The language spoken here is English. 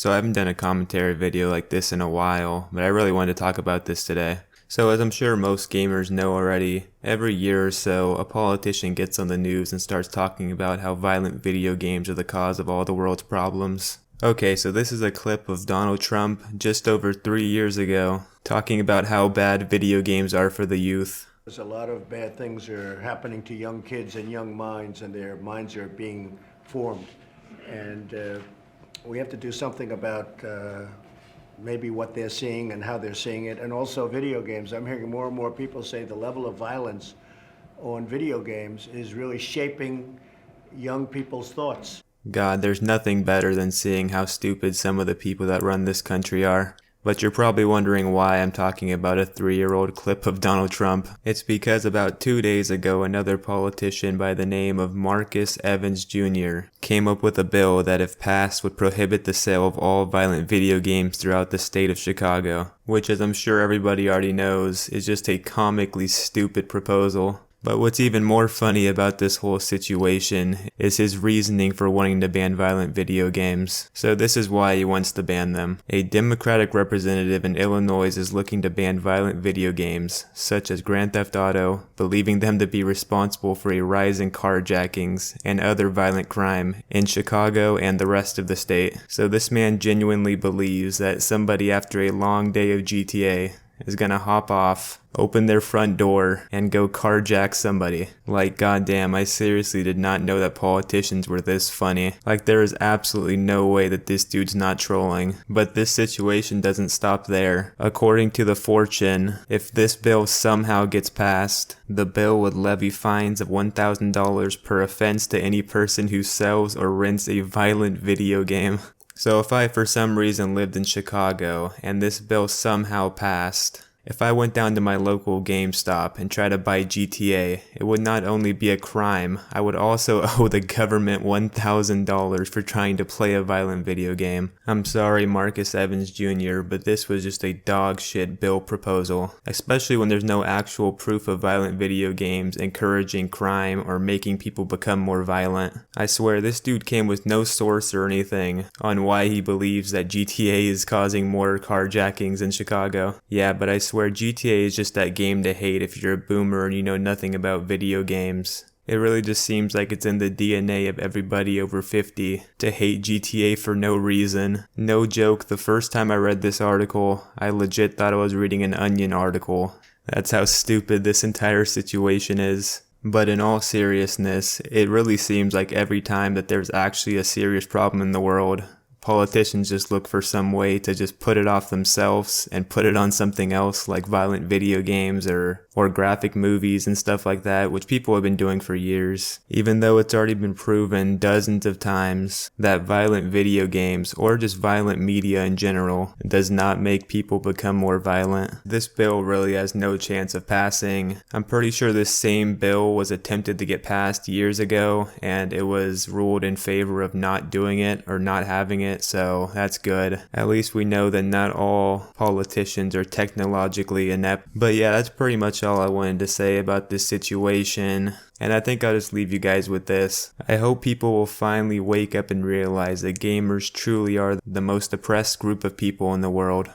So I haven't done a commentary video like this in a while, but I really wanted to talk about this today. So as I'm sure most gamers know already, every year or so a politician gets on the news and starts talking about how violent video games are the cause of all the world's problems. Okay, so this is a clip of Donald Trump just over 3 years ago, talking about how bad video games are for the youth. There's a lot of bad things are happening to young kids and young minds, and their minds are being formed. And we have to do something about maybe what they're seeing and how they're seeing it, and also video games. I'm hearing more and more people say the level of violence on video games is really shaping young people's thoughts. God, there's nothing better than seeing how stupid some of the people that run this country are. But you're probably wondering why I'm talking about a 3-year-old clip of Donald Trump. It's because about 2 days ago, another politician by the name of Marcus Evans Jr. came up with a bill that, if passed, would prohibit the sale of all violent video games throughout the state of Chicago, which, as I'm sure everybody already knows, is just a comically stupid proposal. But what's even more funny about this whole situation is his reasoning for wanting to ban violent video games. So this is why he wants to ban them. A Democratic representative in Illinois is looking to ban violent video games, such as Grand Theft Auto, believing them to be responsible for a rise in carjackings and other violent crime in Chicago and the rest of the state. So this man genuinely believes that somebody after a long day of GTA is gonna hop off, open their front door, and go carjack somebody. Like, goddamn, I seriously did not know that politicians were this funny. Like, there is absolutely no way that this dude's not trolling. But this situation doesn't stop there. According to the Fortune, if this bill somehow gets passed, the bill would levy fines of $1,000 per offense to any person who sells or rents a violent video game. So if I for some reason lived in Chicago and this bill somehow passed, if I went down to my local GameStop and tried to buy GTA, it would not only be a crime, I would also owe the government $1,000 for trying to play a violent video game. I'm sorry, Marcus Evans Jr., but this was just a dog shit bill proposal, especially when there's no actual proof of violent video games encouraging crime or making people become more violent. I swear, this dude came with no source or anything on why he believes that GTA is causing more carjackings in Chicago. Yeah, but I swear GTA is just that game to hate if you're a boomer and you know nothing about video games. It really just seems like it's in the DNA of everybody over 50 to hate GTA for no reason. No joke, the first time I read this article, I legit thought I was reading an Onion article. That's how stupid this entire situation is. But in all seriousness, it really seems like every time that there's actually a serious problem in the world, politicians just look for some way to just put it off themselves and put it on something else like violent video games or graphic movies and stuff like that, which people have been doing for years. Even though it's already been proven dozens of times that violent video games or just violent media in general does not make people become more violent. This bill really has no chance of passing. I'm pretty sure this same bill was attempted to get passed years ago and it was ruled in favor of not doing it or not having it. So that's good. At least we know that not all politicians are technologically inept. But yeah, that's pretty much all I wanted to say about this situation. And I think I'll just leave you guys with this. I hope people will finally wake up and realize that gamers truly are the most oppressed group of people in the world.